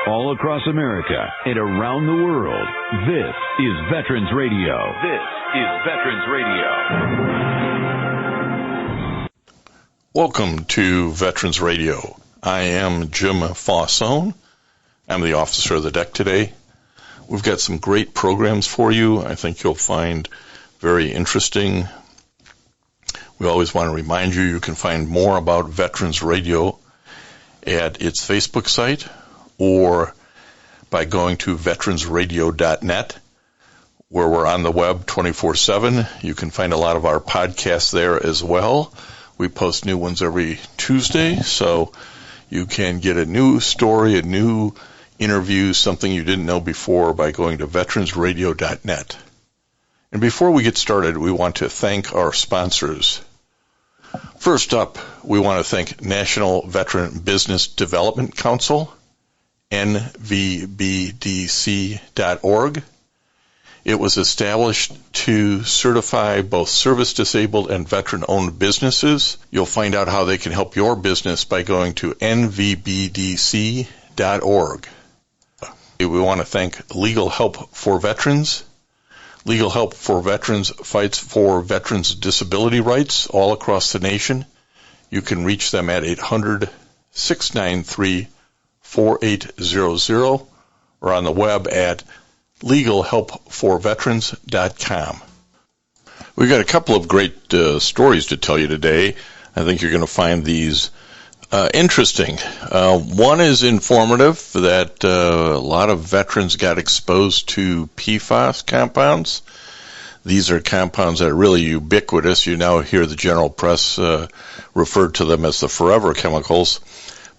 all across America and around the world. This is Veterans Radio. This is Veterans Radio. Welcome to Veterans Radio. I am Jim Fausone. I'm the officer of the deck today. We've got some great programs for you. I think you'll find very interesting. We always want to remind you, you can find more about Veterans Radio at its Facebook site or by going to veteransradio.net, where we're on the web 24/7. You can find a lot of our podcasts there as well. We post new ones every Tuesday, so you can get a new story, a new interview, something you didn't know before by going to veteransradio.net. And before we get started, we want to thank our sponsors. First up, we want to thank National Veteran Business Development Council, nvbdc.org. It was established to certify both service-disabled and veteran-owned businesses. You'll find out how they can help your business by going to nvbdc.org. We want to thank Legal Help for Veterans. Legal Help for Veterans fights for veterans' disability rights all across the nation. You can reach them at 800-693-4800 or on the web at legalhelpforveterans.com. We've got a couple of great stories to tell you today. I think you're going to find these interesting. One is informative that a lot of veterans got exposed to PFAS compounds. These are compounds that are really ubiquitous. You now hear the general press refer to them as the forever chemicals.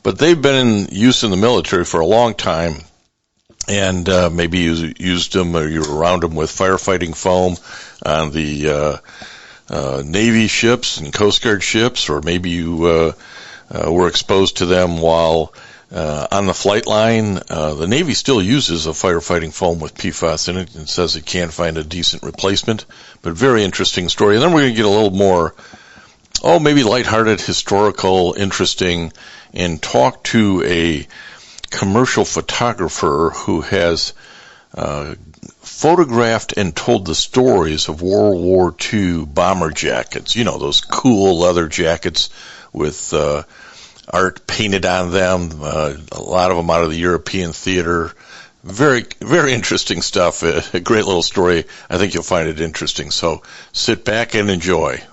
But they've been in use in the military for a long time. And maybe you used them or you were around them with firefighting foam on the Navy ships and Coast Guard ships, or maybe you were exposed to them while on the flight line. The Navy still uses a firefighting foam with PFAS in it and says it can't find a decent replacement. But very interesting story. And then we're going to get a little more, maybe lighthearted, historical, interesting, and talk to a commercial photographer who has photographed and told the stories of World War II bomber jackets. You know, those cool leather jackets with art painted on them, a lot of them out of the European theater. Very, very interesting stuff. A great little story. I think you'll find it interesting. So sit back and enjoy.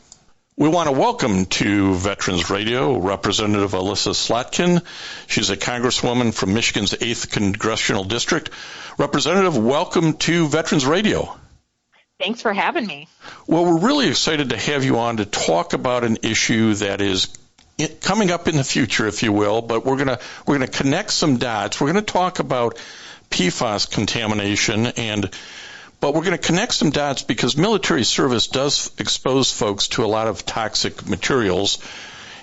We want to welcome to Veterans Radio Representative Elissa Slotkin. She's a congresswoman from Michigan's 8th Congressional District. Representative, welcome to Veterans Radio. Thanks for having me. Well, we're really excited to have you on to talk about an issue that is coming up in the future, if you will, but we're going to connect some dots. We're going to talk about PFAS contamination, but we're going to connect some dots because military service does expose folks to a lot of toxic materials,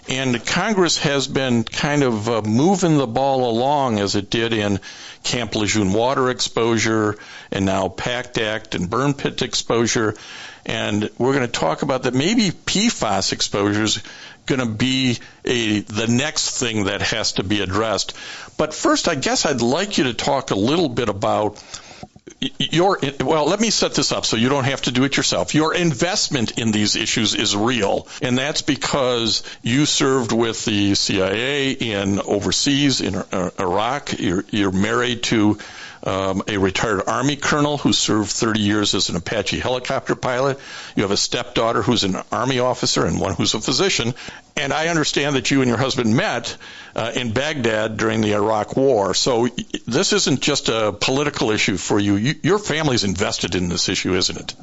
and Congress has been kind of moving the ball along as it did in Camp Lejeune water exposure and now PACT Act and burn pit exposure. And we're going to talk about that maybe PFAS exposure is going to be the next thing that has to be addressed. But first, I guess I'd like you to talk a little bit about let me set this up so you don't have to do it yourself. Your investment in these issues is real, and that's because you served with the CIA overseas in Iraq. You're married to a retired Army colonel who served 30 years as an Apache helicopter pilot. You have a stepdaughter who's an Army officer and one who's a physician. And I understand that you and your husband met in Baghdad during the Iraq War. So this isn't just a political issue for you. Your family's invested in this issue, isn't it?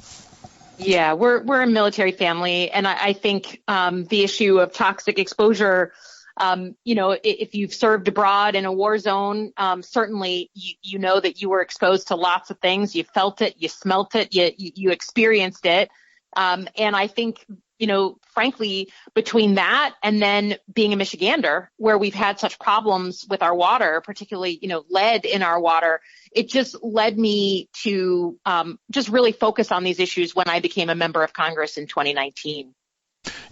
Yeah, we're a military family, and I think the issue of toxic exposure, if you've served abroad in a war zone, certainly you know that you were exposed to lots of things. You felt it, you smelt it, you experienced it. And I think, frankly, between that and then being a Michigander, where we've had such problems with our water, particularly, lead in our water, it just led me to just really focus on these issues when I became a member of Congress in 2019.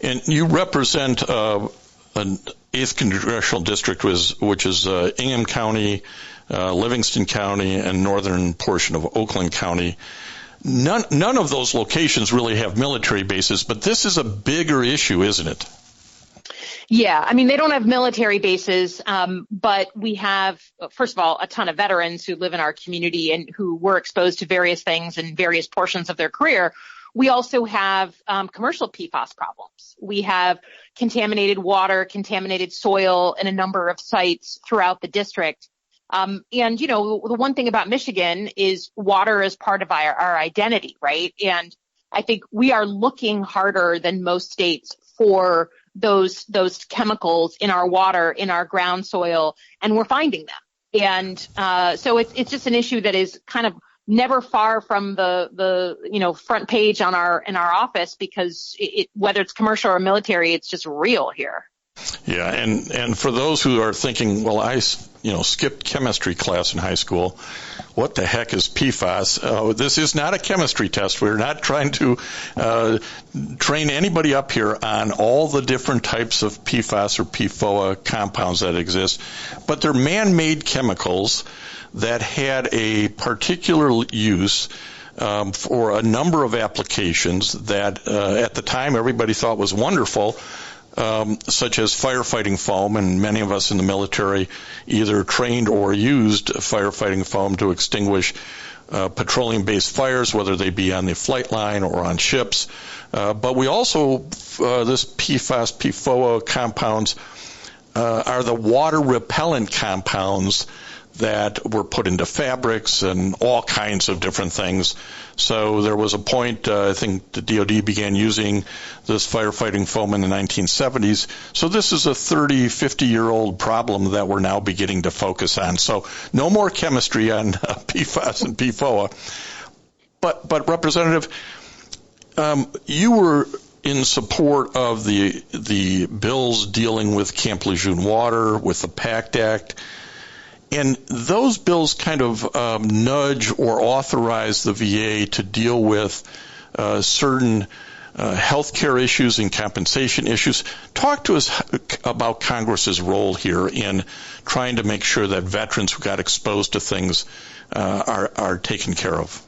And you represent an 8th Congressional District, which is Ingham County, Livingston County, and northern portion of Oakland County. None of those locations really have military bases, but this is a bigger issue, isn't it? Yeah, I mean, they don't have military bases, but we have, first of all, a ton of veterans who live in our community and who were exposed to various things in various portions of their career. We also have commercial PFAS problems. We have contaminated water, contaminated soil in a number of sites throughout the district. And, you know, the one thing about Michigan is water is part of our identity, right? And I think we are looking harder than most states for those chemicals in our water, in our ground soil, and we're finding them. And so it's just an issue that is kind of never far from the front page in our office, because whether it's commercial or military, it's just real here. Yeah, and for those who are thinking, well, I skipped chemistry class in high school. What the heck is PFAS? This is not a chemistry test. We're not trying to train anybody up here on all the different types of PFAS or PFOA compounds that exist, but they're man-made chemicals that had a particular use for a number of applications that at the time everybody thought was wonderful, such as firefighting foam, and many of us in the military either trained or used firefighting foam to extinguish petroleum-based fires, whether they be on the flight line or on ships. But we also, this PFAS, PFOA compounds are the water repellent compounds that were put into fabrics and all kinds of different things. So there was a point, I think the DoD began using this firefighting foam in the 1970s. So this is a 30, 50-year-old problem that we're now beginning to focus on. So no more chemistry on PFAS and PFOA. But Representative, you were in support of the bills dealing with Camp Lejeune water, with the PACT Act. And those bills kind of nudge or authorize the VA to deal with certain health care issues and compensation issues. Talk to us about Congress's role here in trying to make sure that veterans who got exposed to things are taken care of.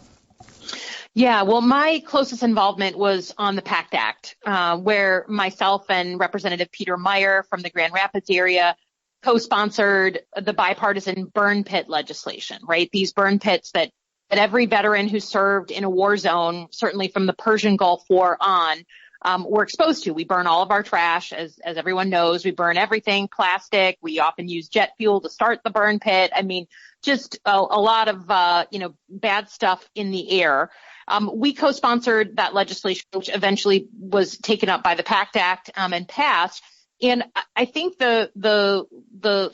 Yeah, well, my closest involvement was on the PACT Act, where myself and Representative Peter Meyer from the Grand Rapids area co-sponsored the bipartisan burn pit legislation, right? These burn pits that every veteran who served in a war zone, certainly from the Persian Gulf War on, were exposed to. We burn all of our trash, as everyone knows. We burn everything, plastic. We often use jet fuel to start the burn pit. I mean, just a lot of, bad stuff in the air. We co-sponsored that legislation, which eventually was taken up by the PACT Act and passed. And I think the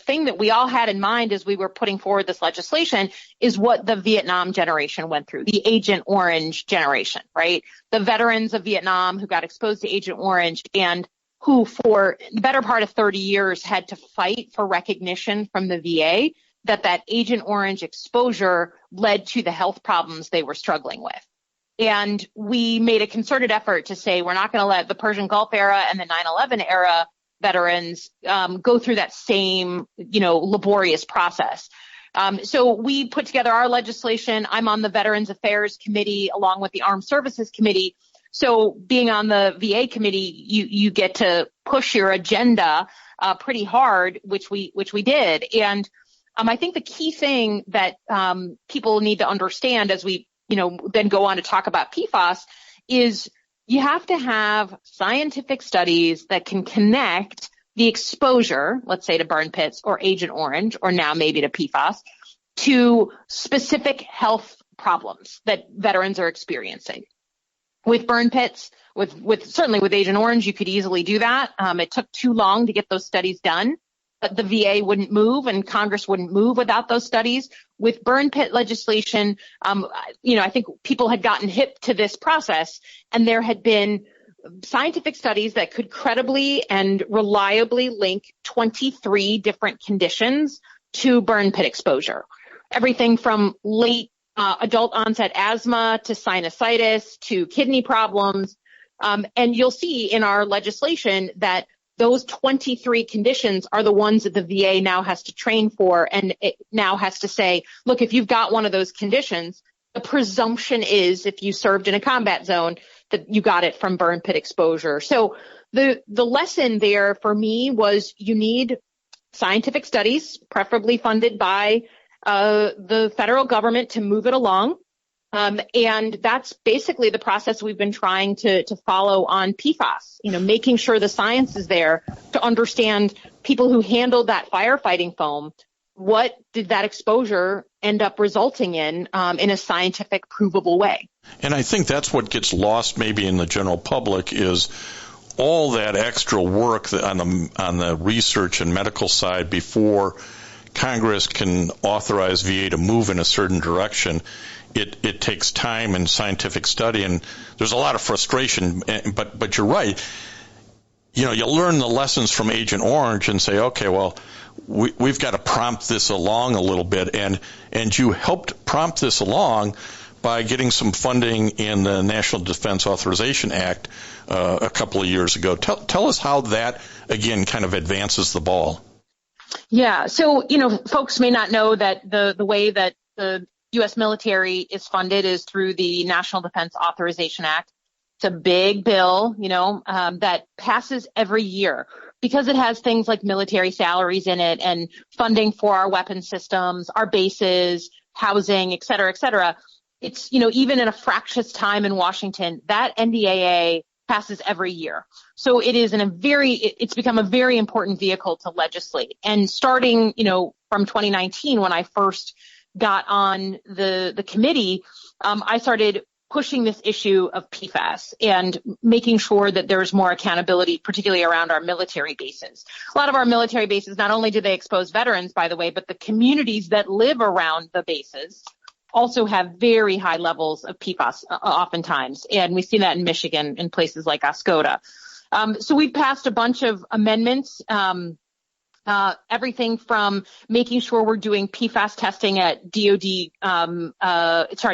thing that we all had in mind as we were putting forward this legislation is what the Vietnam generation went through, the Agent Orange generation, right? The veterans of Vietnam who got exposed to Agent Orange and who for the better part of 30 years had to fight for recognition from the VA that Agent Orange exposure led to the health problems they were struggling with. And we made a concerted effort to say we're not going to let the Persian Gulf era and the 9/11 era veterans go through that same, laborious process. So we put together our legislation. I'm on the Veterans Affairs Committee along with the Armed Services Committee. So being on the VA committee, you get to push your agenda pretty hard, which we did. And I think the key thing that people need to understand as we, then go on to talk about PFAS is you have to have scientific studies that can connect the exposure, let's say to burn pits or Agent Orange, or now maybe to PFAS, to specific health problems that veterans are experiencing. With burn pits, certainly with Agent Orange, you could easily do that. It took too long to get those studies done, but the VA wouldn't move and Congress wouldn't move without those studies. With burn pit legislation, I think people had gotten hip to this process, and there had been scientific studies that could credibly and reliably link 23 different conditions to burn pit exposure. Everything from late adult onset asthma to sinusitis to kidney problems. And you'll see in our legislation that those 23 conditions are the ones that the VA now has to train for, and it now has to say, look, if you've got one of those conditions, the presumption is, if you served in a combat zone, that you got it from burn pit exposure. So the lesson there for me was you need scientific studies, preferably funded by the federal government, to move it along. And that's basically the process we've been trying to follow on PFAS, making sure the science is there to understand people who handled that firefighting foam. What did that exposure end up resulting in a scientific, provable way? And I think that's what gets lost maybe in the general public is all that extra work on the research and medical side before Congress can authorize VA to move in a certain direction. It takes time and scientific study, and there's a lot of frustration. But you're right. You learn the lessons from Agent Orange and say, okay, well, we've got to prompt this along a little bit, and you helped prompt this along by getting some funding in the National Defense Authorization Act a couple of years ago. Tell us how that, again, kind of advances the ball. Yeah. So, folks may not know that the way that the U.S. military is funded is through the National Defense Authorization Act. It's a big bill, that passes every year because it has things like military salaries in it and funding for our weapon systems, our bases, housing, et cetera, et cetera. It's, even in a fractious time in Washington, that NDAA passes every year. So it is it's become a very important vehicle to legislate. And starting, from 2019, when I first got on the committee, I started pushing this issue of PFAS and making sure that there's more accountability, particularly around our military bases. A lot of our military bases, not only do they expose veterans, by the way, but the communities that live around the bases also have very high levels of PFAS oftentimes. And we see that in Michigan in places like Oscoda. So we've passed a bunch of amendments, everything from making sure we're doing PFAS testing at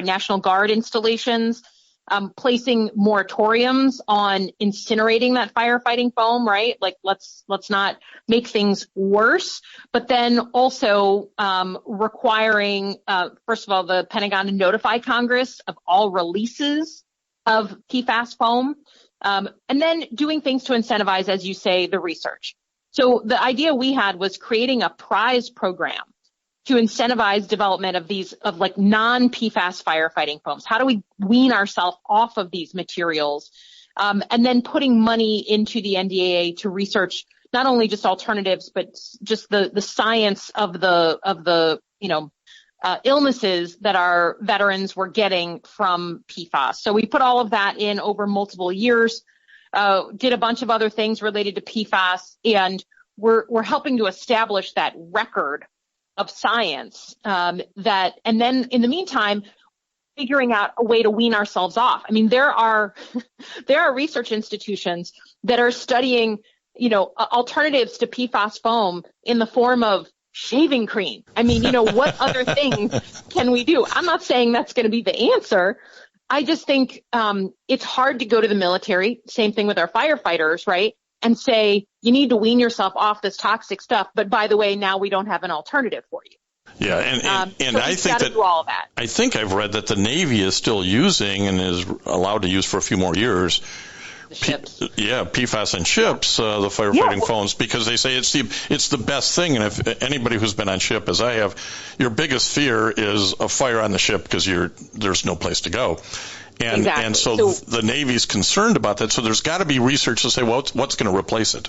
National Guard installations, placing moratoriums on incinerating that firefighting foam, right? Like let's not make things worse, but then also requiring, first of all, the Pentagon to notify Congress of all releases of PFAS foam, and then doing things to incentivize, as you say, the research. So the idea we had was creating a prize program to incentivize development of non-PFAS firefighting foams. How do we wean ourselves off of these materials? And then putting money into the NDAA to research not only just alternatives, but just the science of the illnesses that our veterans were getting from PFAS. So we put all of that in over multiple years. Did a bunch of other things related to PFAS, and we're helping to establish that record of science, and then in the meantime, figuring out a way to wean ourselves off. I mean, there are research institutions that are studying, alternatives to PFAS foam in the form of shaving cream. I mean, what other things can we do? I'm not saying that's going to be the answer. I just think it's hard to go to the military, same thing with our firefighters, right, and say, you need to wean yourself off this toxic stuff, but by the way, now we don't have an alternative for you. Yeah, and so I think that, do all of that. I think I've read that the Navy is still using and is allowed to use for a few more years. Ships. PFAS in ships, the firefighting foams, because they say it's the best thing. And if anybody who's been on ship, as I have, your biggest fear is a fire on the ship because there's no place to go. And exactly. And so the Navy's concerned about that. So there's got to be research to say, well, what's going to replace it?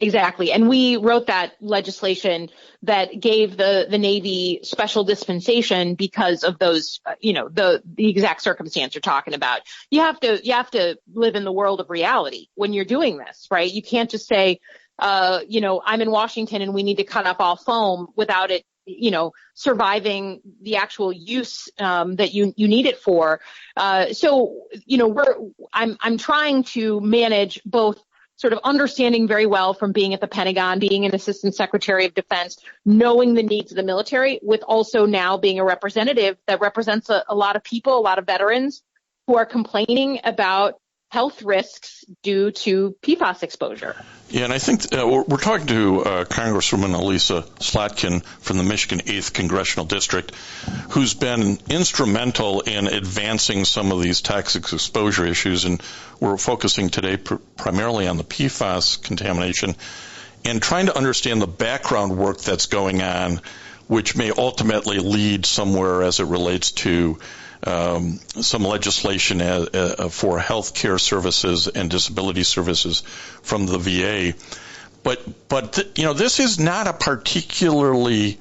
Exactly. And we wrote that legislation that gave the Navy special dispensation because of those, the exact circumstance you're talking about. You have to live in the world of reality when you're doing this, right? You can't just say, I'm in Washington and we need to cut off all foam without it, surviving the actual use that you need it for. I'm trying to manage both sort of understanding very well from being at the Pentagon, being an assistant secretary of defense, knowing the needs of the military, with also now being a representative that represents a lot of people, a lot of veterans who are complaining about health risks due to PFAS exposure. Yeah, and I think we're talking to Congresswoman Elissa Slotkin from the Michigan 8th Congressional District, who's been instrumental in advancing some of these toxic exposure issues, and we're focusing today primarily on the PFAS contamination and trying to understand the background work that's going on, which may ultimately lead somewhere as it relates to some legislation for health care services and disability services from the VA. But this is not a particularly,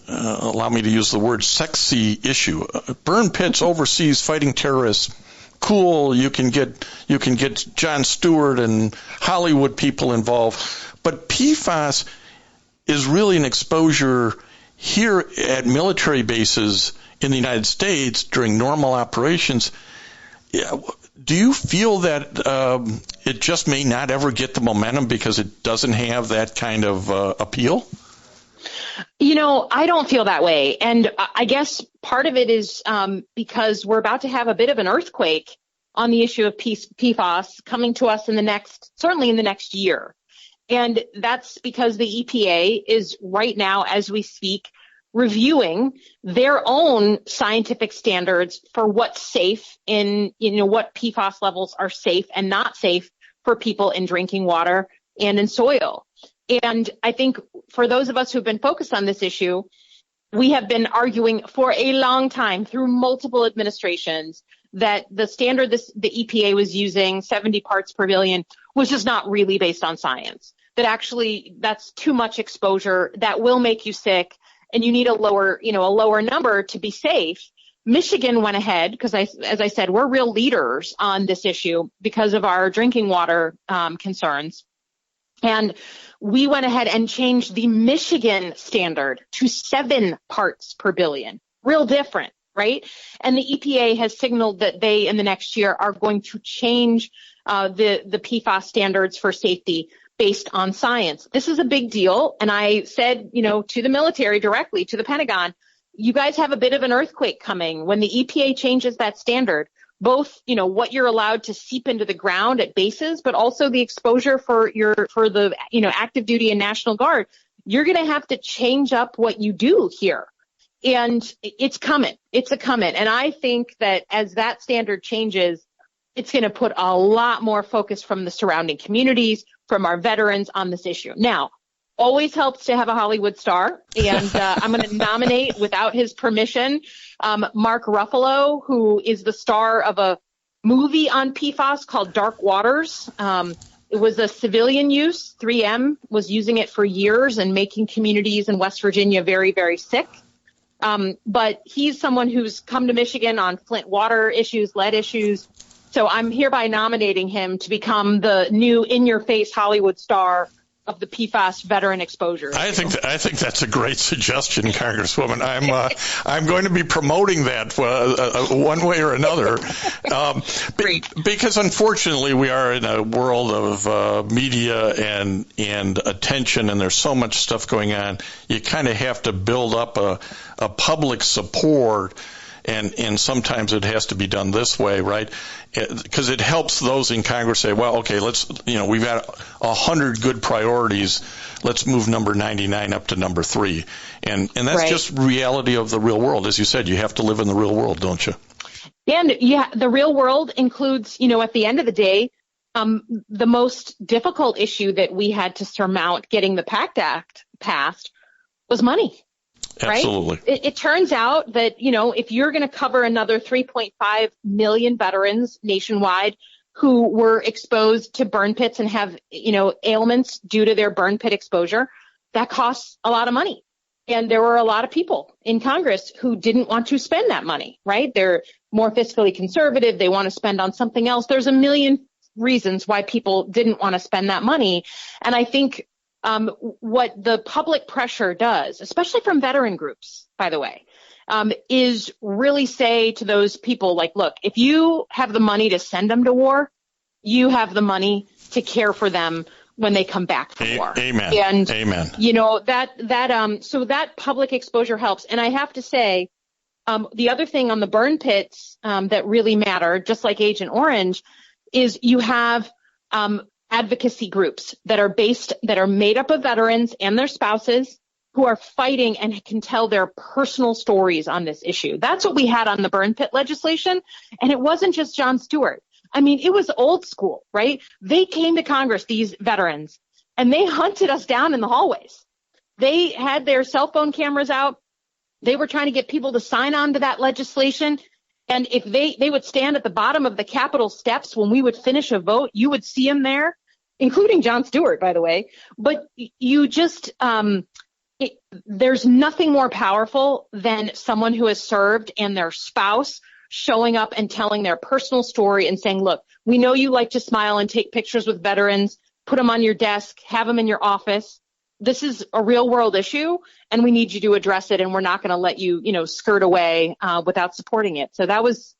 allow me to use the word, sexy issue. Burn pits overseas fighting terrorists, cool. You can get Jon Stewart and Hollywood people involved. But PFAS is really an exposure here at military bases in the United States during normal operations. Do you feel that it just may not ever get the momentum because it doesn't have that kind of appeal? I don't feel that way. And I guess part of it is because we're about to have a bit of an earthquake on the issue of PFAS coming to us certainly in the next year. And that's because the EPA is right now, as we speak, reviewing their own scientific standards for what's safe what PFAS levels are safe and not safe for people in drinking water and in soil. And I think for those of us who've been focused on this issue, we have been arguing for a long time through multiple administrations that the standard the EPA was using, 70 parts per billion, was just not really based on science. That actually that's too much exposure, that will make you sick, and you need a lower number to be safe. Michigan went ahead because, as I said, we're real leaders on this issue because of our drinking water concerns. And we went ahead and changed the Michigan standard to 7 parts per billion. Real different, right? And the EPA has signaled that they, in the next year, are going to change the PFAS standards for safety based on science. This is a big deal. And I said, to the military directly, to the Pentagon, you guys have a bit of an earthquake coming when the EPA changes that standard, both, what you're allowed to seep into the ground at bases, but also the exposure for the active duty and National Guard. You're going to have to change up what you do here. And it's coming. It's a coming. And I think that as that standard changes, it's going to put a lot more focus from the surrounding communities, from our veterans on this issue. Now, always helps to have a Hollywood star, and I'm going to nominate, without his permission, Mark Ruffalo, who is the star of a movie on PFAS called Dark Waters. It was a civilian use. 3M was using it for years and making communities in West Virginia very, very sick. But he's someone who's come to Michigan on Flint water issues, lead issues. So I'm hereby nominating him to become the new in-your-face Hollywood star of the PFAS veteran exposure. I think that's a great suggestion, Congresswoman. I'm going to be promoting that one way or another, because unfortunately we are in a world of media and attention, and there's so much stuff going on. You kind of have to build up a public support. And sometimes it has to be done this way, right? Because it helps those in Congress say, well, okay, we've got 100 good priorities. Let's move number 99 up to number 3. And that's right. Just reality of the real world. As you said, you have to live in the real world, don't you? And yeah, the real world includes, at the end of the day, the most difficult issue that we had to surmount getting the PACT Act passed was money. Absolutely. Right? It turns out that, if you're going to cover another 3.5 million veterans nationwide who were exposed to burn pits and have, ailments due to their burn pit exposure, that costs a lot of money. And there were a lot of people in Congress who didn't want to spend that money, right? They're more fiscally conservative. They want to spend on something else. There's a million reasons why people didn't want to spend that money. And I think what the public pressure does, especially from veteran groups, by the way, is really say to those people, like, look, if you have the money to send them to war, you have the money to care for them when they come back from war. Amen. And, amen. So that public exposure helps. And I have to say, the other thing on the burn pits that really matter, just like Agent Orange, is you have advocacy groups that are made up of veterans and their spouses who are fighting and can tell their personal stories on this issue. That's what we had on the burn pit legislation. And it wasn't just Jon Stewart. I mean, it was old school, right? They came to Congress, these veterans, and they hunted us down in the hallways. They had their cell phone cameras out. They were trying to get people to sign on to that legislation. And if they would stand at the bottom of the Capitol steps when we would finish a vote, you would see them there, including Jon Stewart, by the way. But you just, there's nothing more powerful than someone who has served and their spouse showing up and telling their personal story and saying, look, we know you like to smile and take pictures with veterans, put them on your desk, have them in your office. This is a real world issue and we need you to address it. And we're not going to let you, skirt away without supporting it. So that was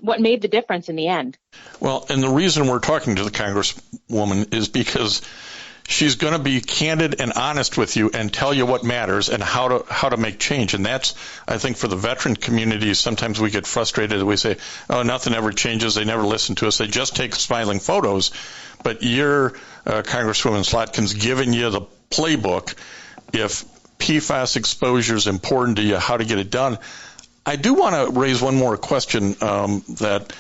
what made the difference in the end. Well, and the reason we're talking to the Congresswoman is because she's going to be candid and honest with you and tell you what matters and how to make change. And that's, I think, for the veteran community, sometimes we get frustrated that we say, oh, nothing ever changes. They never listen to us. They just take smiling photos. But your Congresswoman Slotkin's given you the playbook. If PFAS exposure is important to you, how to get it done. I do want to raise one more question that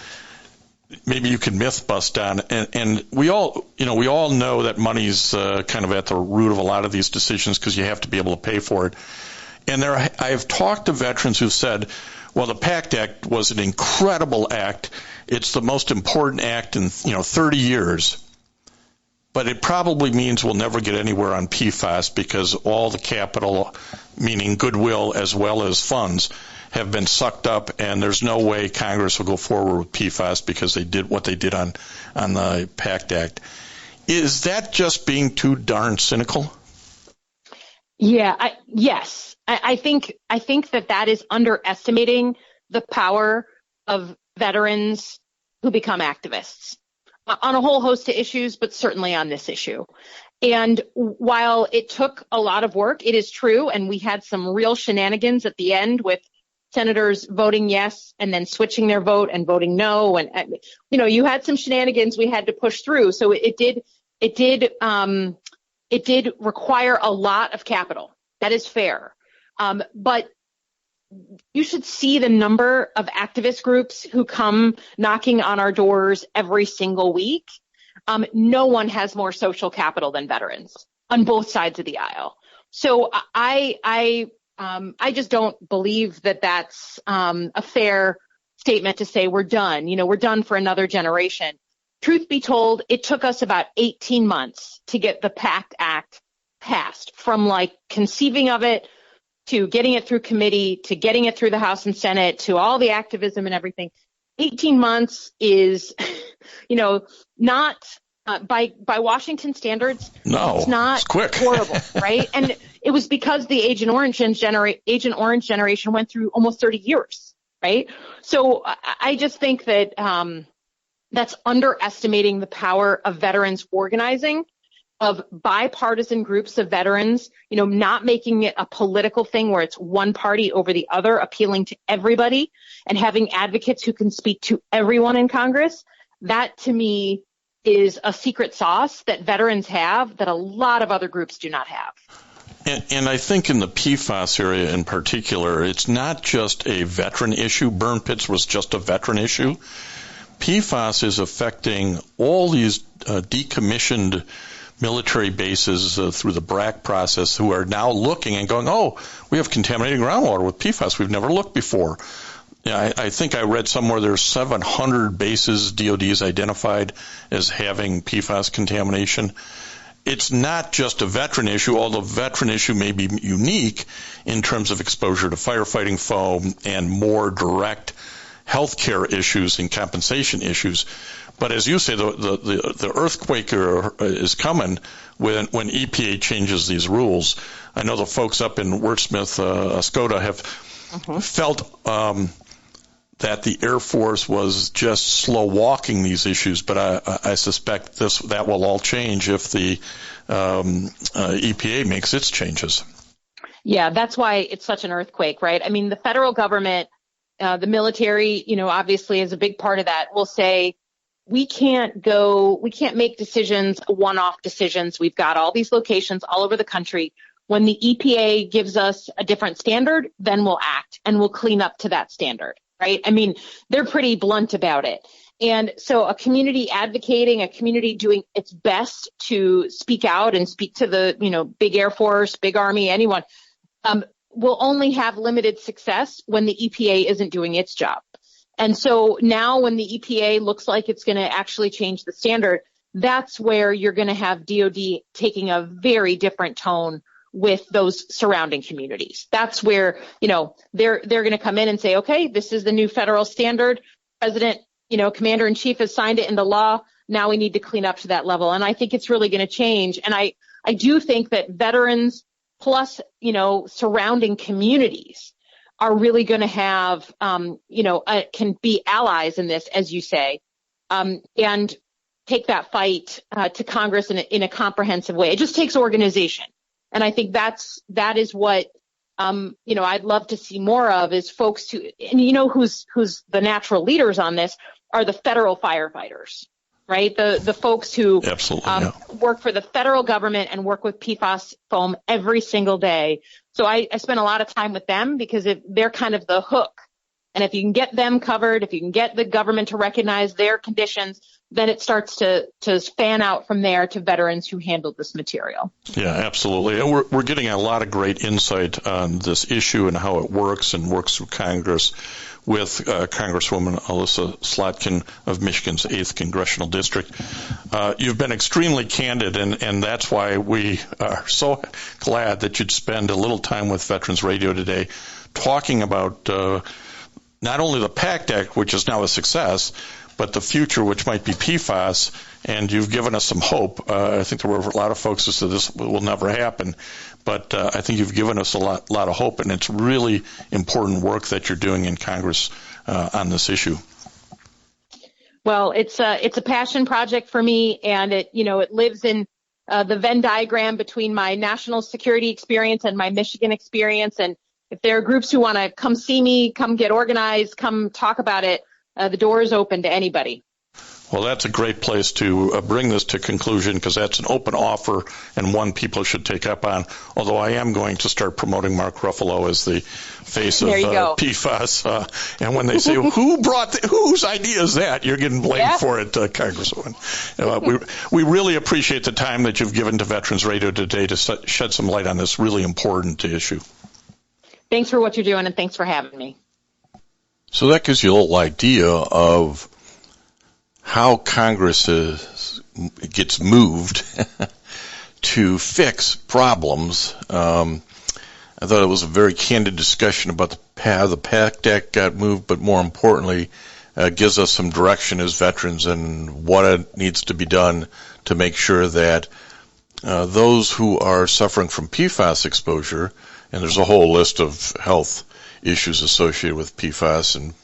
maybe you can myth bust on. And we all know that money's kind of at the root of a lot of these decisions because you have to be able to pay for it. And I've talked to veterans who've said, well, the PACT Act was an incredible act. It's the most important act in 30 years. But it probably means we'll never get anywhere on PFAS because all the capital, meaning goodwill as well as funds, have been sucked up, and there's no way Congress will go forward with PFAS because they did what they did on the PACT Act. Is that just being too darn cynical? Yeah, yes. I think that is underestimating the power of veterans who become activists on a whole host of issues, but certainly on this issue. And while it took a lot of work, it is true, and we had some real shenanigans at the end with senators voting yes and then switching their vote and voting no. And, you had some shenanigans we had to push through. So it did require a lot of capital. That is fair. But you should see the number of activist groups who come knocking on our doors every single week. No one has more social capital than veterans on both sides of the aisle. So I just don't believe that that's a fair statement to say we're done. We're done for another generation. Truth be told, it took us about 18 months to get the PACT Act passed, from conceiving of it to getting it through committee to getting it through the House and Senate to all the activism and everything. 18 months is, not by Washington standards. No, it's not it's quick. Horrible, right? And it was because the Agent Orange generation went through almost 30 years, right? So I just think that that's underestimating the power of veterans organizing, of bipartisan groups of veterans, not making it a political thing where it's one party over the other, appealing to everybody and having advocates who can speak to everyone in Congress. That, to me, is a secret sauce that veterans have that a lot of other groups do not have. And I think in the PFAS area in particular, it's not just a veteran issue. Burn pits was just a veteran issue. PFAS is affecting all these decommissioned military bases through the BRAC process who are now looking and going, oh, we have contaminated groundwater with PFAS. We've never looked before. I think I read somewhere there's 700 bases DOD's identified as having PFAS contamination. It's not just a veteran issue, although veteran issue may be unique in terms of exposure to firefighting foam and more direct healthcare issues and compensation issues. But as you say, the earthquake is coming when EPA changes these rules. I know the folks up in Wordsmith, Oscoda have felt that the Air Force was just slow walking these issues, but I suspect that will all change if the EPA makes its changes. Yeah, that's why it's such an earthquake, right? I mean, the federal government, the military, obviously is a big part of that, will say, we can't make decisions, one-off decisions. We've got all these locations all over the country. When the EPA gives us a different standard, then we'll act and we'll clean up to that standard, right? I mean, they're pretty blunt about it. And so a community advocating, a community doing its best to speak out and speak to the, big Air Force, big Army, anyone, will only have limited success when the EPA isn't doing its job. And so now when the EPA looks like it's going to actually change the standard, that's where you're going to have DOD taking a very different tone with those surrounding communities. That's where, they're going to come in and say, okay, this is the new federal standard. President, Commander-in-Chief has signed it into law. Now we need to clean up to that level. And I think it's really going to change. And I do think that veterans plus, surrounding communities are really going to have, can be allies in this, as you say, and take that fight to Congress in a comprehensive way. It just takes organization. And I think that is what, I'd love to see more of is folks who, and who's the natural leaders on this are the federal firefighters, right? The folks who work for the federal government and work with PFAS foam every single day. So I spend a lot of time with them because they're kind of the hook. And if you can get them covered, if you can get the government to recognize their conditions, then it starts to fan out from there to veterans who handled this material. Yeah, absolutely. And we're getting a lot of great insight on this issue and how it works through Congress with Congresswoman Elissa Slotkin of Michigan's 8th Congressional District. You've been extremely candid, and that's why we are so glad that you'd spend a little time with Veterans Radio today talking about not only the PACT Act, which is now a success, but the future, which might be PFAS, and you've given us some hope. I think there were a lot of folks who said this will never happen, but I think you've given us a lot of hope, and it's really important work that you're doing in Congress on this issue. Well, it's a passion project for me, and it lives in the Venn diagram between my national security experience and my Michigan experience. And if there are groups who want to come see me, come get organized, come talk about it, the door is open to anybody. Well, that's a great place to bring this to conclusion because that's an open offer and one people should take up on, although I am going to start promoting Mark Ruffalo as the face of PFAS. And when they say, whose idea is that? You're getting blamed for it, Congresswoman. We really appreciate the time that you've given to Veterans Radio today to shed some light on this really important issue. Thanks for what you're doing, and thanks for having me. So that gives you a little idea of how Congress gets moved to fix problems. I thought it was a very candid discussion about how the PACT Act got moved, but more importantly, gives us some direction as veterans and what needs to be done to make sure that those who are suffering from PFAS exposure, and there's a whole list of health issues associated with PFAS and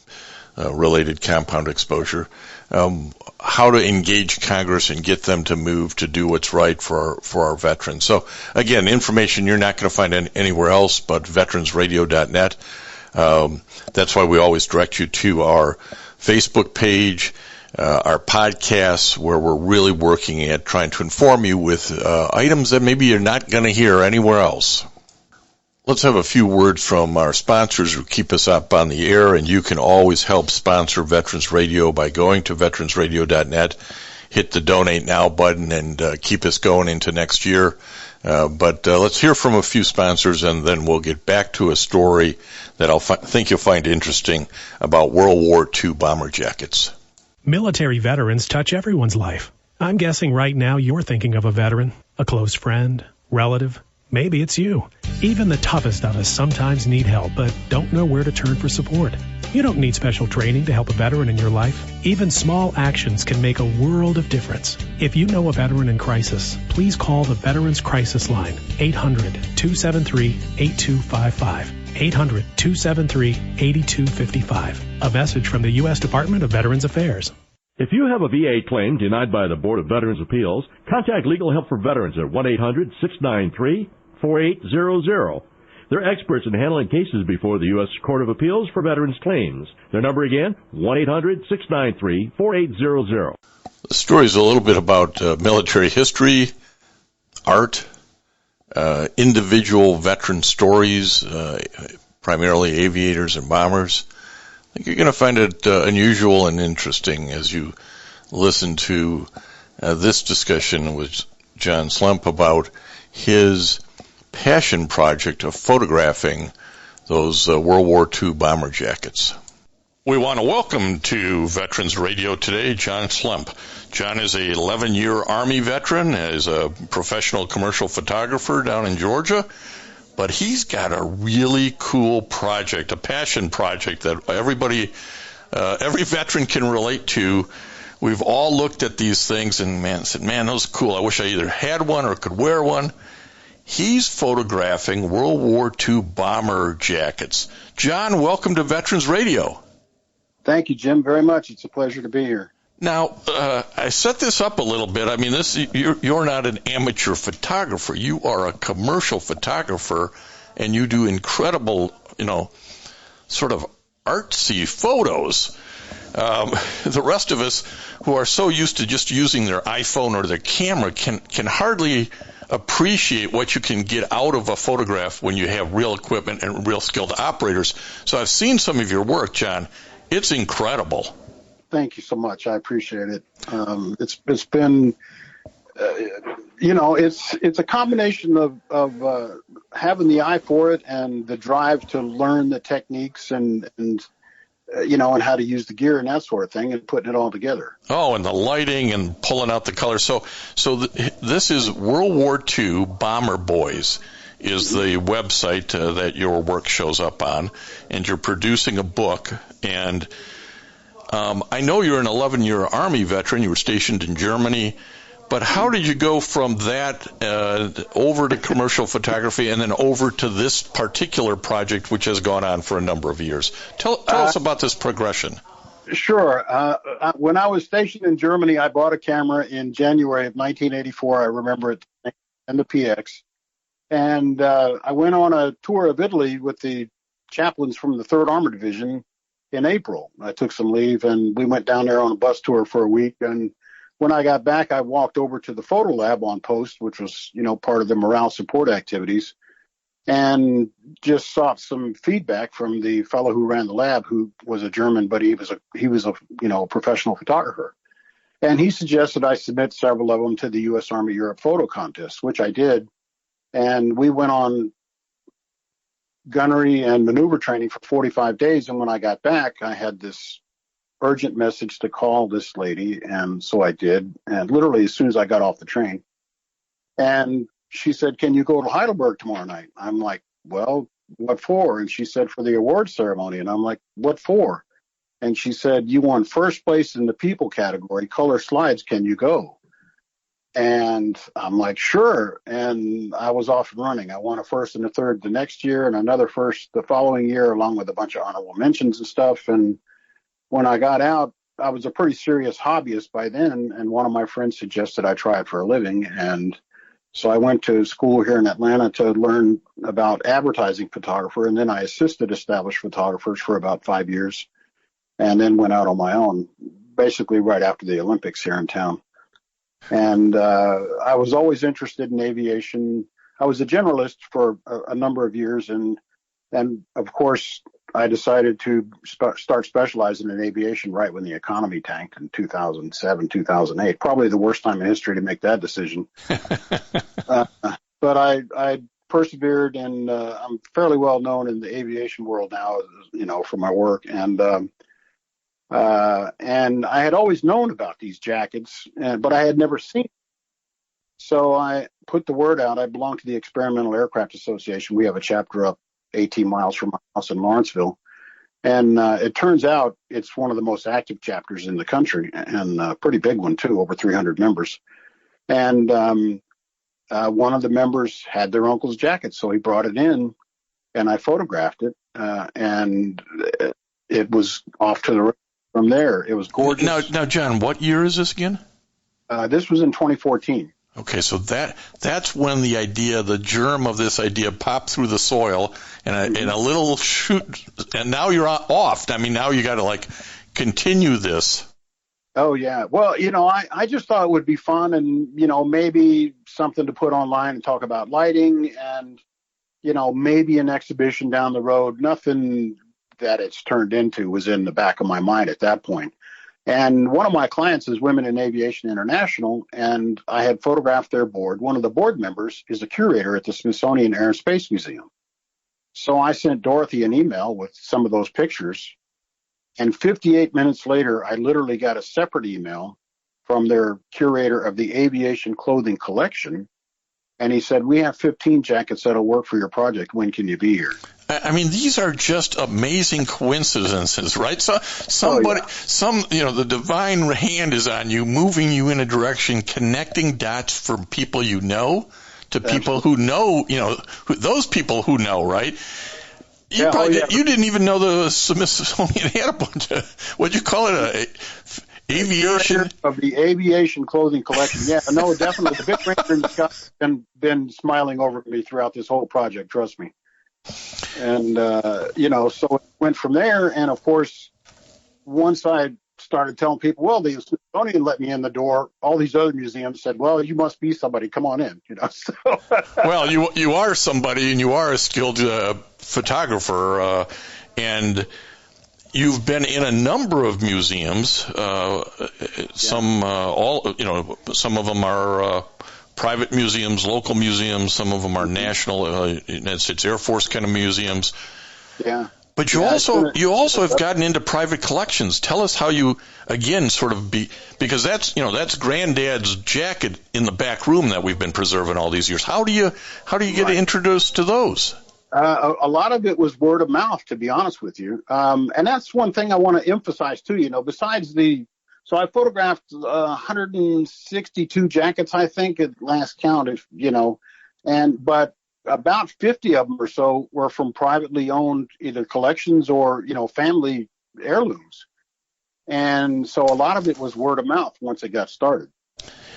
related compound exposure, how to engage Congress and get them to move to do what's right for our veterans. So, again, information you're not going to find anywhere else but veteransradio.net. That's why we always direct you to our Facebook page, our podcasts, where we're really working at trying to inform you with items that maybe you're not going to hear anywhere else. Let's have a few words from our sponsors who keep us up on the air, and you can always help sponsor Veterans Radio by going to veteransradio.net, hit the Donate Now button, and keep us going into next year. But let's hear from a few sponsors, and then we'll get back to a story that I think you'll find interesting about World War II bomber jackets. Military veterans touch everyone's life. I'm guessing right now you're thinking of a veteran, a close friend, relative. Maybe it's you. Even the toughest of us sometimes need help, but don't know where to turn for support. You don't need special training to help a veteran in your life. Even small actions can make a world of difference. If you know a veteran in crisis, please call the Veterans Crisis Line, 800-273-8255. 800-273-8255. A message from the U.S. Department of Veterans Affairs. If you have a VA claim denied by the Board of Veterans Appeals, contact Legal Help for Veterans at 1-800-693-4800. They're experts in handling cases before the U.S. Court of Appeals for Veterans Claims. Their number again, 1-800-693-4800. The story is a little bit about military history, art, individual veteran stories, primarily aviators and bombers. I think you're going to find it unusual and interesting as you listen to this discussion with John Slemp about his passion project of photographing those World War II bomber jackets. We want to welcome to Veterans Radio today John Slemp. John is a 11-year Army veteran, is a professional commercial photographer down in Georgia, but he's got a really cool project, a passion project that everybody, every veteran can relate to. We've all looked at these things and said, man, those are cool. I wish I either had one or could wear one. He's photographing World War II bomber jackets. John, welcome to Veterans Radio. Thank you, Jim, very much. It's a pleasure to be here. Now, I set this up a little bit. I mean, you're not an amateur photographer. You are a commercial photographer, and you do incredible, sort of artsy photos. The rest of us who are so used to just using their iPhone or their camera can hardly appreciate what you can get out of a photograph when you have real equipment and real skilled operators. So I've seen some of your work, John. It's incredible. Thank you so much. I appreciate it. It's been, it's a combination of having the eye for it and the drive to learn the techniques and how to use the gear and that sort of thing and putting it all together. Oh, and the lighting and pulling out the colors. So this is World War II Bomber Boys is the website that your work shows up on, and you're producing a book. And I know you're an 11-year Army veteran. You were stationed in Germany. But how did you go from that over to commercial photography and then over to this particular project, which has gone on for a number of years? Tell us about this progression. Sure. When I was stationed in Germany, I bought a camera in January of 1984. I remember it, and the PX. And I went on a tour of Italy with the chaplains from the 3rd Armored Division in April. I took some leave, and we went down there on a bus tour for a week. And when I got back, I walked over to the photo lab on post, which was, part of the morale support activities, and just sought some feedback from the fellow who ran the lab, who was a German, but he was a professional photographer. And he suggested I submit several of them to the U.S. Army Europe photo contest, which I did. And we went on gunnery and maneuver training for 45 days. And when I got back, I had this urgent message to call this lady. And so I did. And literally as soon as I got off the train, and she said, can you go to Heidelberg tomorrow night? I'm like, well, what for? And she said, for the award ceremony. And I'm like, what for? And she said, you won first place in the people category, color slides. Can you go? And I'm like, sure. And I was off and running. I won a first and a third the next year and another first the following year, along with a bunch of honorable mentions and stuff. And when I got out, I was a pretty serious hobbyist by then. And one of my friends suggested I try it for a living. And so I went to school here in Atlanta to learn about advertising photographer. And then I assisted established photographers for about 5 years and then went out on my own, basically right after the Olympics here in town. And I was always interested in aviation. I was a generalist for a number of years. And of course, I decided to start specializing in aviation right when the economy tanked in 2007, 2008. Probably the worst time in history to make that decision. But I persevered, and I'm fairly well known in the aviation world now, for my work. And I had always known about these jackets, but I had never seen them. So I put the word out. I belong to the Experimental Aircraft Association. We have a chapter up 18 miles from my house in Lawrenceville. And it turns out it's one of the most active chapters in the country, and a pretty big one, too, over 300 members. And one of the members had their uncle's jacket, so he brought it in, and I photographed it, and it was off to the from there. It was gorgeous. Now, John, what year is this again? This was in 2014. Okay, so that's when the germ of this idea popped through the soil, and a little shoot, and now you're off. I mean, now you got to continue this. Oh yeah. Well, I just thought it would be fun, and maybe something to put online and talk about lighting, and maybe an exhibition down the road. Nothing that it's turned into was in the back of my mind at that point. And one of my clients is Women in Aviation International, and I had photographed their board. One of the board members is a curator at the Smithsonian Air and Space Museum. So I sent Dorothy an email with some of those pictures, and 58 minutes later, I literally got a separate email from their curator of the aviation clothing collection, and he said, "We have 15 jackets that'll work for your project. When can you be here?" I mean, these are just amazing coincidences, right? So the divine hand is on you, moving you in a direction, connecting dots from people you know to people who know, those people who know, right? You didn't even know the Smithsonian had a bunch of, what'd you call it, aviation? Of the aviation clothing collection. Yeah, no, definitely. The Big Ranger in the sky has been smiling over me throughout this whole project, trust me. And, so it went from there. And, of course, once I started telling people, well, the Smithsonian let me in the door, all these other museums said, well, you must be somebody. Come on in, So. Well, you are somebody, and you are a skilled photographer, and you've been in a number of museums. Some of them are private museums, local museums. Some of them are national, United States Air Force kind of museums. Yeah. But you also have gotten into private collections. Tell us how you, again, because that's Granddad's jacket in the back room that we've been preserving all these years. How do you get introduced to those? A lot of it was word of mouth, to be honest with you. And that's one thing I want to emphasize too, besides so I photographed 162 jackets, I think, at last count, but about 50 of them or so were from privately owned either collections or, family heirlooms. And so a lot of it was word of mouth once it got started.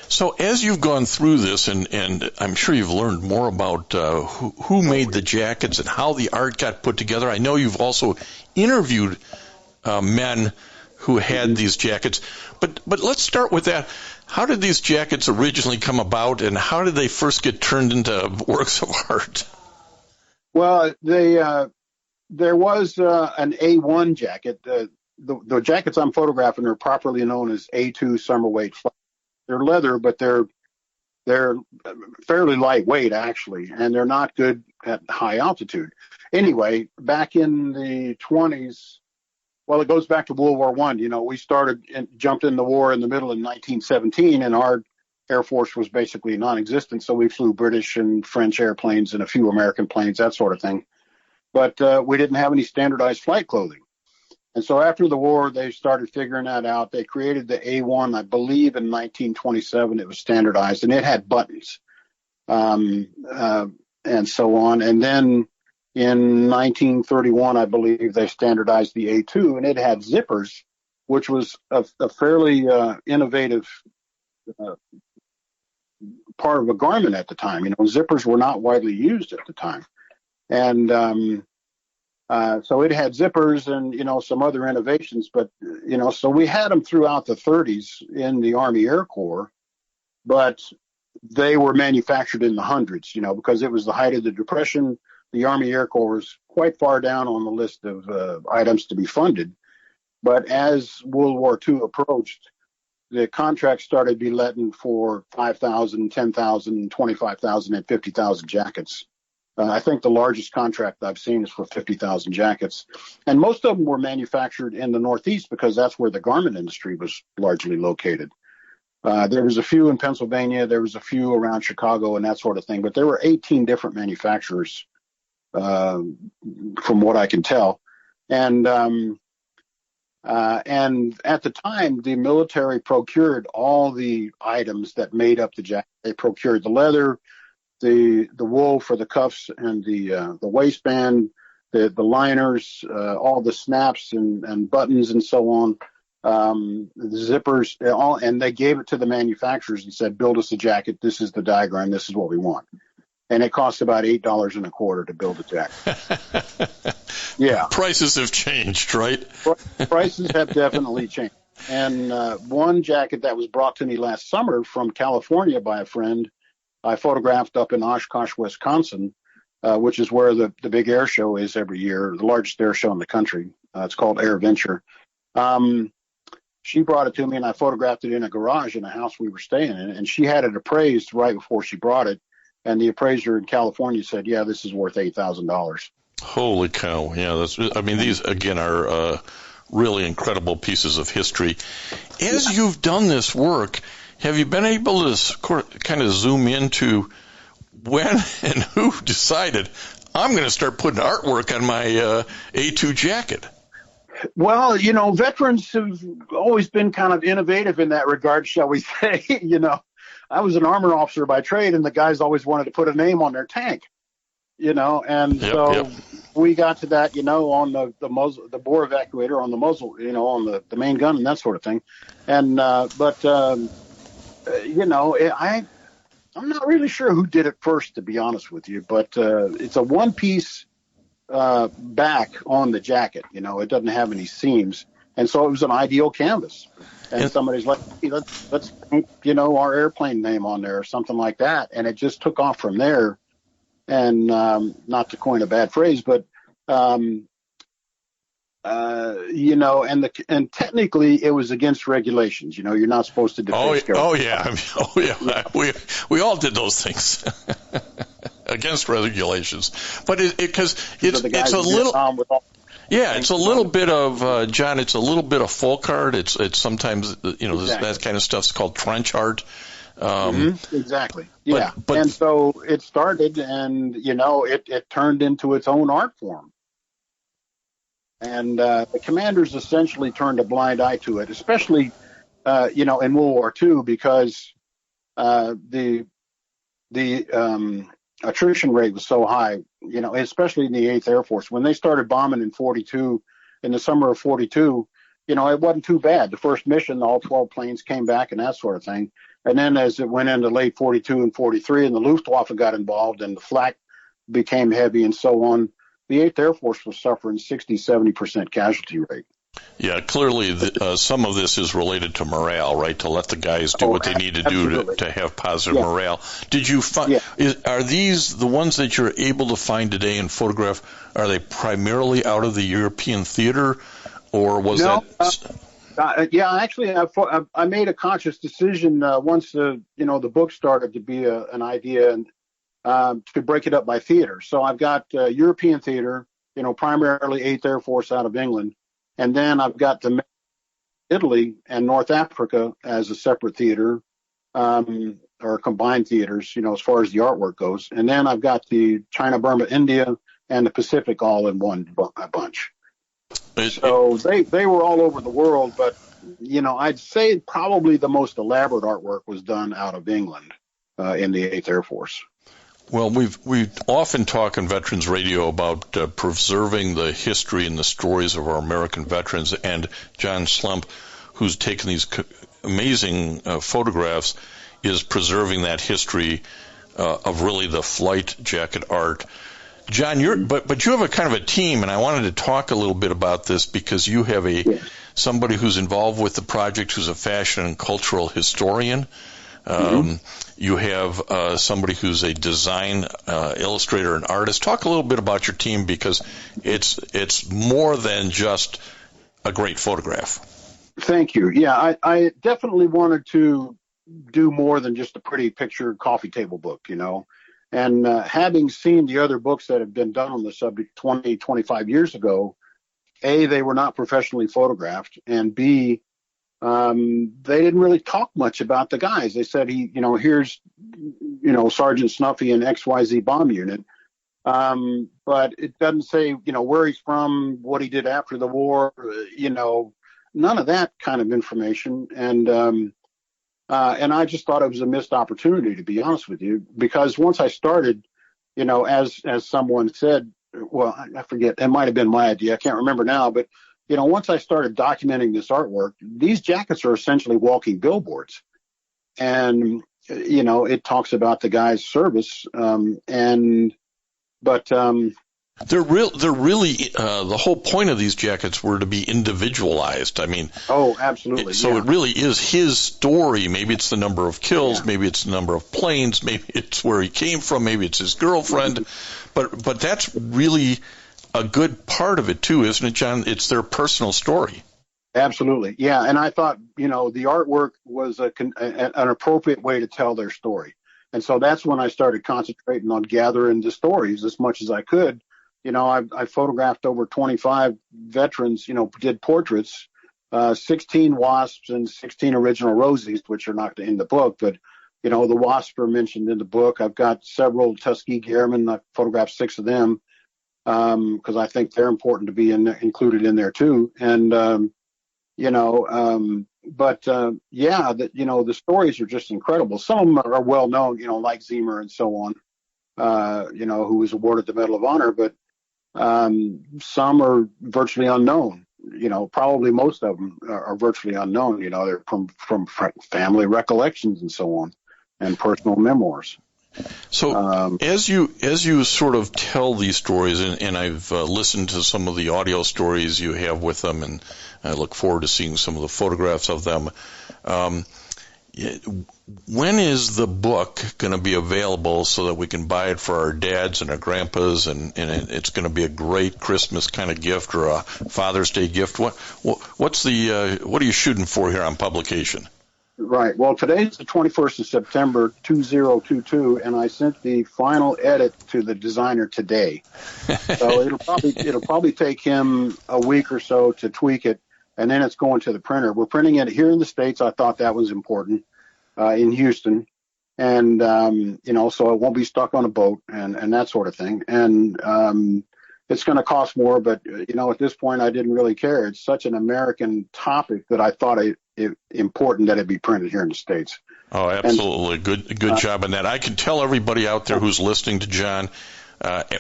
So as you've gone through this, and I'm sure you've learned more about who made the jackets and how the art got put together. I know you've also interviewed men who had these jackets. But let's start with that. How did these jackets originally come about, and how did they first get turned into works of art? Well, there was an A1 jacket. The jackets I'm photographing are properly known as A2 summer weight. They're leather, but they're fairly lightweight, actually, and they're not good at high altitude. Anyway, back in the 20s, well, it goes back to World War I. We jumped in the war in the middle of 1917, and our Air Force was basically non-existent, so we flew British and French airplanes and a few American planes, that sort of thing. But we didn't have any standardized flight clothing. And so after the war, they started figuring that out. They created the A1, I believe, in 1927. It was standardized, and it had buttons and so on. And then in 1931, I believe, they standardized the A2, and it had zippers, which was a fairly innovative part of a garment at the time. Zippers were not widely used at the time. And so it had zippers and, some other innovations. But, so we had them throughout the 30s in the Army Air Corps, but they were manufactured in the hundreds, because it was the height of the Depression. The Army Air Corps was quite far down on the list of items to be funded. But as World War II approached, the contracts started to be let in for 5,000, 10,000, 25,000, and 50,000 jackets. I think the largest contract I've seen is for 50,000 jackets. And most of them were manufactured in the Northeast because that's where the garment industry was largely located. There was a few in Pennsylvania. There was a few around Chicago and that sort of thing. But there were 18 different manufacturers from what I can tell. And at the time, the military procured all the items that made up the jacket. They procured the leather, the wool for the cuffs and the waistband, the liners, all the snaps and buttons and so on. the zippers, all, and they gave it to the manufacturers and said, build us a jacket. This is the diagram. This is what we want. And it cost about $8.25 to build a jacket. Yeah. Prices have changed, right? Prices have definitely changed. And one jacket that was brought to me last summer from California by a friend, I photographed up in Oshkosh, Wisconsin, which is where the big air show is every year, the largest air show in the country. It's called Air Venture. She brought it to me, and I photographed it in a garage in a house we were staying in, and she had it appraised right before she brought it. And the appraiser in California said, yeah, this is worth $8,000. Holy cow. Yeah, these, again, are really incredible pieces of history. As you've done this work, have you been able to kind of zoom into when and who decided, I'm going to start putting artwork on my A2 jacket? Well, veterans have always been kind of innovative in that regard, shall we say. I was an armor officer by trade, and the guys always wanted to put a name on their tank, and we got to that, on the muzzle, the bore evacuator on the muzzle, on the main gun and that sort of thing. And, I'm not really sure who did it first, to be honest with you, but it's a one-piece back on the jacket. It doesn't have any seams, and so it was an ideal canvas. And somebody's like, hey, let's paint, our airplane name on there or something like that, and it just took off from there. And not to coin a bad phrase, but and technically it was against regulations. You're not supposed to depict. Oh yeah. We all did those things against regulations, but because it's a little. It's a little bit of John. It's a little bit of folk art. It's sometimes exactly. That kind of stuff's called trench art. Exactly. Yeah. But, and so it started, and it turned into its own art form. And the commanders essentially turned a blind eye to it, especially in World War II, because the attrition rate was so high, especially in the 8th Air Force. When they started bombing in the summer of 42, it wasn't too bad. The first mission, all 12 planes came back and that sort of thing. And then as it went into late 42 and 43 and the Luftwaffe got involved and the flak became heavy and so on, the 8th Air Force was suffering 60-70% casualty rate. Yeah, clearly some of this is related to morale, right? To let the guys do what they need to do to have positive morale. Did you find, are these the ones that you're able to find today and photograph, are they primarily out of the European theater, or was actually, I made a conscious decision once the book started to be an idea, and to break it up by theater. So I've got European theater, primarily 8th Air Force out of England, and then I've got the Italy and North Africa as a separate theater, or combined theaters, as far as the artwork goes, and then I've got the China, Burma, India, and the Pacific all in one bunch. So they were all over the world, but I'd say probably the most elaborate artwork was done out of England in the 8th Air Force. Well, we often talk on Veterans Radio about preserving the history and the stories of our American veterans, and John Slemp, who's taken these amazing photographs, is preserving that history of really the flight jacket art. John, but you have a kind of a team, and I wanted to talk a little bit about this because you have somebody who's involved with the project who's a fashion and cultural historian. You have somebody who's a design illustrator and artist. Talk a little bit about your team, because it's more than just a great photograph. Thank you. Yeah, I definitely wanted to do more than just a pretty picture coffee table book, And having seen the other books that have been done on the subject 20, 25 years ago, A, they were not professionally photographed, and B, they didn't really talk much about the guys. They said, here's, Sergeant Snuffy and XYZ bomb unit. But it doesn't say, where he's from, what he did after the war, none of that kind of information. And I just thought it was a missed opportunity, to be honest with you, because once I started, as someone said, well, I forget, it might have been my idea, I can't remember now, but once I started documenting this artwork, these jackets are essentially walking billboards. And, it talks about the guy's service. They're really the whole point of these jackets were to be individualized. I mean, oh, absolutely. So it really is his story. Maybe it's the number of kills, maybe it's the number of planes, maybe it's where he came from, maybe it's his girlfriend, but that's really a good part of it too, isn't it, John? It's their personal story. Absolutely, yeah. And I thought, the artwork was an appropriate way to tell their story. And so that's when I started concentrating on gathering the stories as much as I could. I photographed over 25 veterans, did portraits, 16 wasps and 16 original rosies, which are not in the book. But, the wasps are mentioned in the book. I've got several Tuskegee Airmen. I photographed 6 of them because I think they're important to be included in there, too. And, the stories are just incredible. Some of them are well known, like Zemer and so on, who was awarded the Medal of Honor, but some are virtually unknown. Probably most of them are virtually unknown. They're from family recollections and so on, and personal memoirs. So as you sort of tell these stories, and I've listened to some of the audio stories you have with them, and I look forward to seeing some of the photographs of them. When is the book going to be available so that we can buy it for our dads and our grandpas, and it's going to be a great Christmas kind of gift or a Father's Day gift? What are you shooting for here on publication? Right. Well, today's the 21st of September, 2022, and I sent the final edit to the designer today. So it'll probably take him a week or so to tweak it, and then it's going to the printer. We're printing it here in the States. I thought that was important, in Houston, and so it won't be stuck on a boat and that sort of thing. And it's going to cost more, but at this point I didn't really care. It's such an American topic that I thought it important that it be printed here in the States. Oh, absolutely. Good job on that. I can tell everybody out there who's listening to John,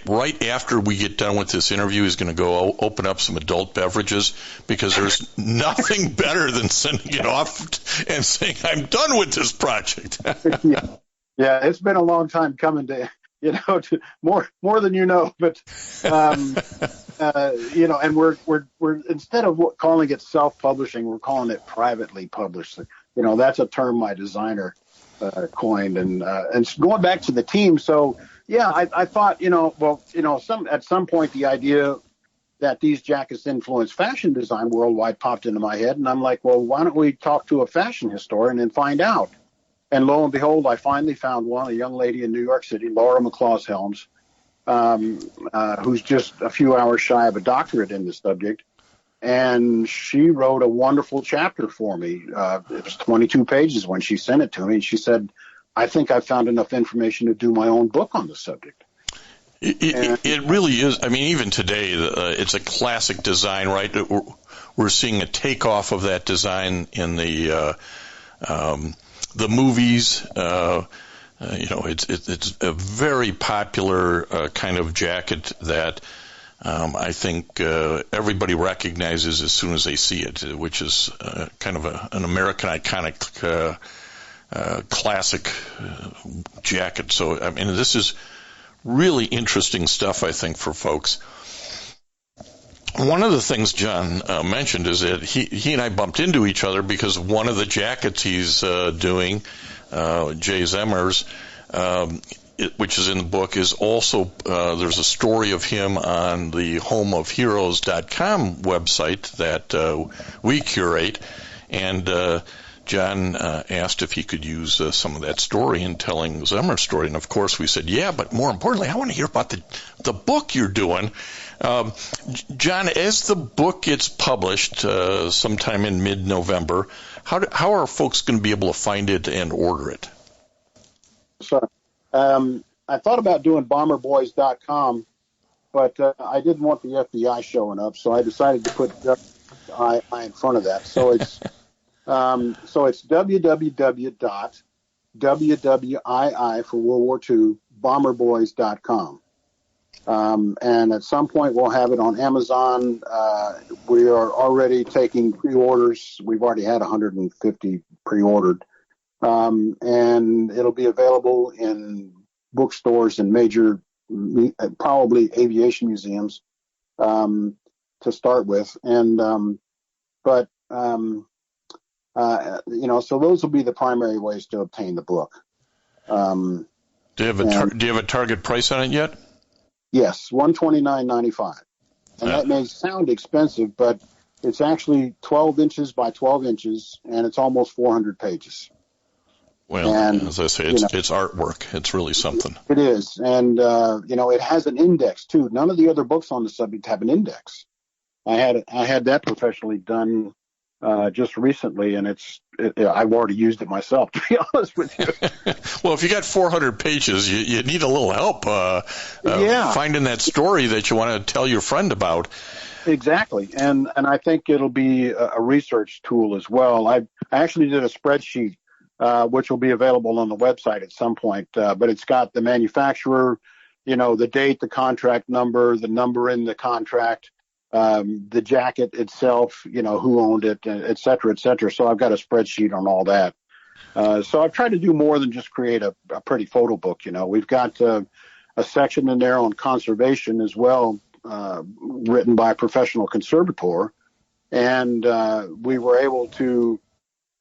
right after we get done with this interview, he's going to go open up some adult beverages, because there's nothing better than sending it off and saying, I'm done with this project. Yeah, it's been a long time coming to more than but and we're instead of calling it self-publishing, we're calling it privately published. That's a term my designer coined, and going back to the team. So yeah, I thought at some point the idea that these jackets influence fashion design worldwide popped into my head, and I'm like, well, why don't we talk to a fashion historian and find out? And lo and behold, I finally found one, a young lady in New York City, Laura McLaws Helms, who's just a few hours shy of a doctorate in the subject. And she wrote a wonderful chapter for me. It was 22 pages when she sent it to me. And she said, I think I found enough information to do my own book on the subject. It really is. I mean, even today, it's a classic design, right? We're seeing a takeoff of that design in the movies. It's a very popular kind of jacket that I think everybody recognizes as soon as they see it, which is kind of an American iconic classic jacket. So, I mean, this is really interesting stuff, I think, for folks. One of the things John mentioned is that he and I bumped into each other because one of the jackets he's doing, Jay Zemer's, which is in the book, is also there's a story of him on the homeofheroes.com website that we curate, and John asked if he could use some of that story in telling Zemer's story, and of course we said, yeah, but more importantly, I want to hear about the book you're doing. John, as the book gets published sometime in mid-November, how are folks going to be able to find it and order it? So, I thought about doing bomberboys.com, but I didn't want the FBI showing up, so I decided to put I in front of that. So it's www.wwii for World War II bomberboys.com. And at some point we'll have it on Amazon. We are already taking pre-orders. We've already had 150 pre-ordered. And it'll be available in bookstores and major, probably aviation museums, to start with. And, so those will be the primary ways to obtain the book. Do you have a target price on it yet? Yes, $129.95. And that may sound expensive, but it's actually 12 inches by 12 inches, and it's almost 400 pages. Well, and, as I say, it's artwork. It's really something. It is. And, it has an index, too. None of the other books on the subject have an index. I had that professionally done just recently, and I've already used it myself, to be honest with you. Well, if you got 400 pages, you need a little help finding that story that you want to tell your friend about. Exactly, and I think it'll be a research tool as well. I actually did a spreadsheet, which will be available on the website at some point, but it's got the manufacturer, the date, the contract number, the number in the contract, the jacket itself, who owned it, et cetera, et cetera. So I've got a spreadsheet on all that. So I've tried to do more than just create a pretty photo book. We've got a section in there on conservation as well, written by a professional conservator. And we were able to,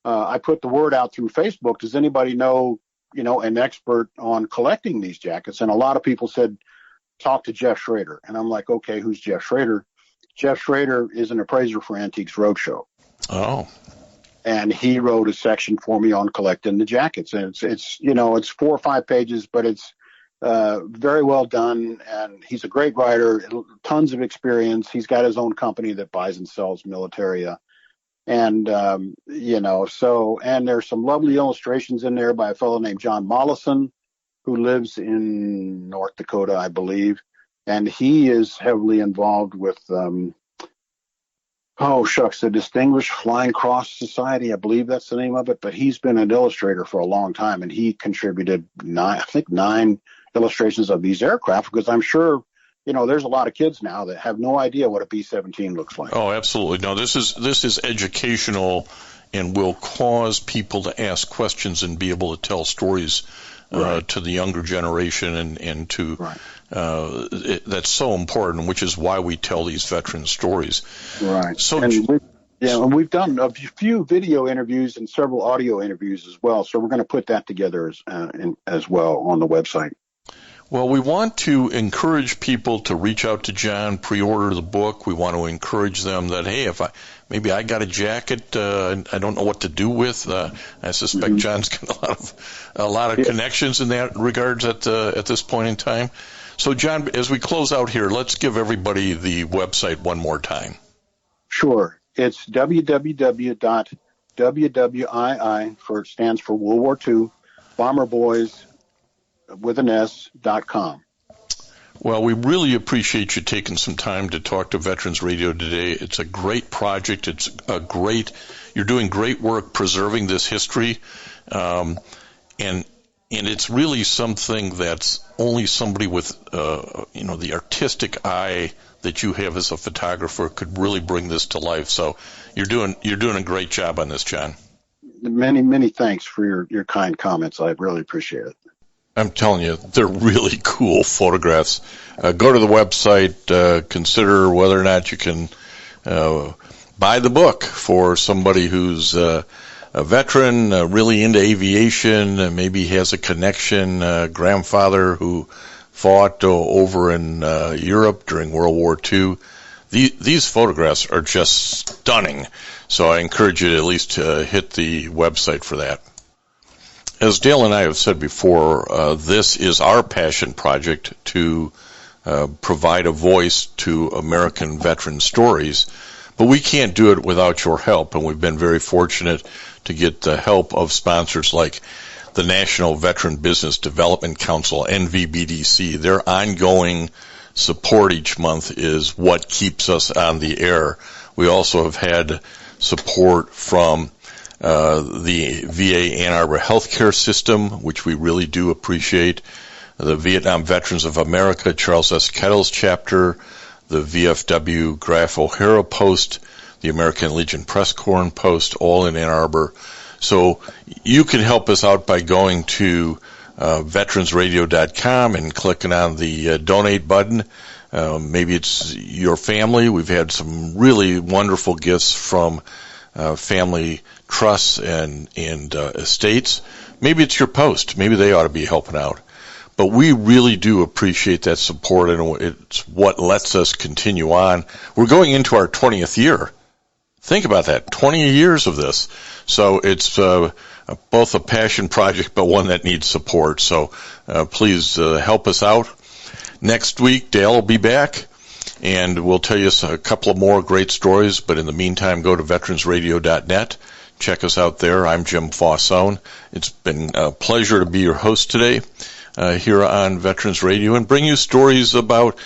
I put the word out through Facebook. Does anybody know, an expert on collecting these jackets? And a lot of people said, talk to Jeff Schrader. And I'm like, okay, who's Jeff Schrader? Jeff Schrader is an appraiser for Antiques Roadshow. Oh. And he wrote a section for me on collecting the jackets. And it's 4 or 5 pages, but it's very well done. And he's a great writer, tons of experience. He's got his own company that buys and sells militaria. And, and there's some lovely illustrations in there by a fellow named John Mollison, who lives in North Dakota, I believe. And he is heavily involved with, the Distinguished Flying Cross Society. I believe that's the name of it. But he's been an illustrator for a long time, and he contributed 9 illustrations of these aircraft, because I'm sure, there's a lot of kids now that have no idea what a B-17 looks like. Oh, absolutely. No, this is educational and will cause people to ask questions and be able to tell stories to the younger generation and to that's so important, which is why we tell these veteran stories. Right. So and we've done a few video interviews and several audio interviews as well. So we're going to put that together as well on the website. Well, we want to encourage people to reach out to John, pre-order the book. We want to encourage them that, hey, maybe I got a jacket I don't know what to do with. I suspect John's got a lot of connections in that regards at this point in time. So, John, as we close out here, let's give everybody the website one more time. Sure. It's www.wwii, stands for World War II, bomberboys.com. Well, we really appreciate you taking some time to talk to Veterans Radio today. It's a great project. You're doing great work preserving this history, and it's really something that's only somebody with the artistic eye that you have as a photographer could really bring this to life. So you're doing a great job on this, John. Many, many thanks for your kind comments. I really appreciate it. I'm telling you, they're really cool photographs. Go to the website, consider whether or not you can buy the book for somebody who's a veteran, really into aviation, maybe has a connection, grandfather who fought over in Europe during World War II. These photographs are just stunning, so I encourage you to at least hit the website for that. As Dale and I have said before, this is our passion project to provide a voice to American veteran stories, but we can't do it without your help, and we've been very fortunate to get the help of sponsors like the National Veteran Business Development Council, NVBDC. Their ongoing support each month is what keeps us on the air. We also have had support from the VA Ann Arbor healthcare system, which we really do appreciate. the Vietnam Veterans of America, Charles S. Kettle's chapter, the VFW Graf O'Hara Post, the American Legion Press Corps Post, all in Ann Arbor. So you can help us out by going to veteransradio.com and clicking on the donate button. Maybe it's your family. We've had some really wonderful gifts from family trusts and estates. Maybe it's your post. Maybe they ought to be helping out. But we really do appreciate that support, and it's what lets us continue on. We're going into our 20th year. Think about that, 20 years of this. So it's both a passion project, but one that needs support. So please help us out. Next week, Dale will be back, and we'll tell you a couple of more great stories. But in the meantime, go to veteransradio.net. Check us out there. I'm Jim Fausone. It's been a pleasure to be your host today here on Veterans Radio and bring you stories about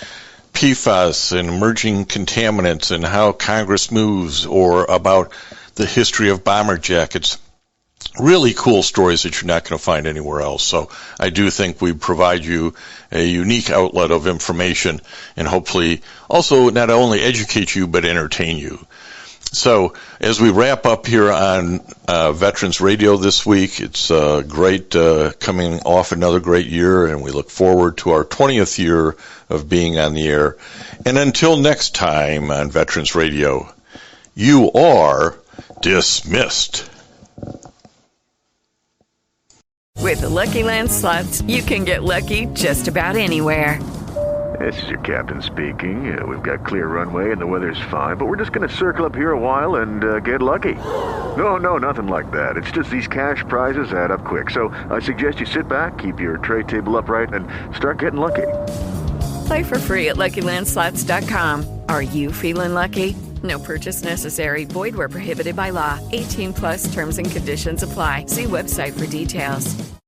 PFAS and emerging contaminants and how Congress moves, or about the history of bomber jackets. Really cool stories that you're not going to find anywhere else. So I do think we provide you a unique outlet of information and hopefully also not only educate you but entertain you. So as we wrap up here on Veterans Radio this week, it's great coming off another great year, and we look forward to our 20th year of being on the air. And until next time on Veterans Radio, you are dismissed. With the Lucky Land Slots, you can get lucky just about anywhere. This is your captain speaking. We've got clear runway and the weather's fine, but we're just going to circle up here a while and get lucky. No, nothing like that. It's just these cash prizes add up quick. So I suggest you sit back, keep your tray table upright, and start getting lucky. Play for free at LuckyLandSlots.com. Are you feeling lucky? No purchase necessary. Void where prohibited by law. 18+ terms and conditions apply. See website for details.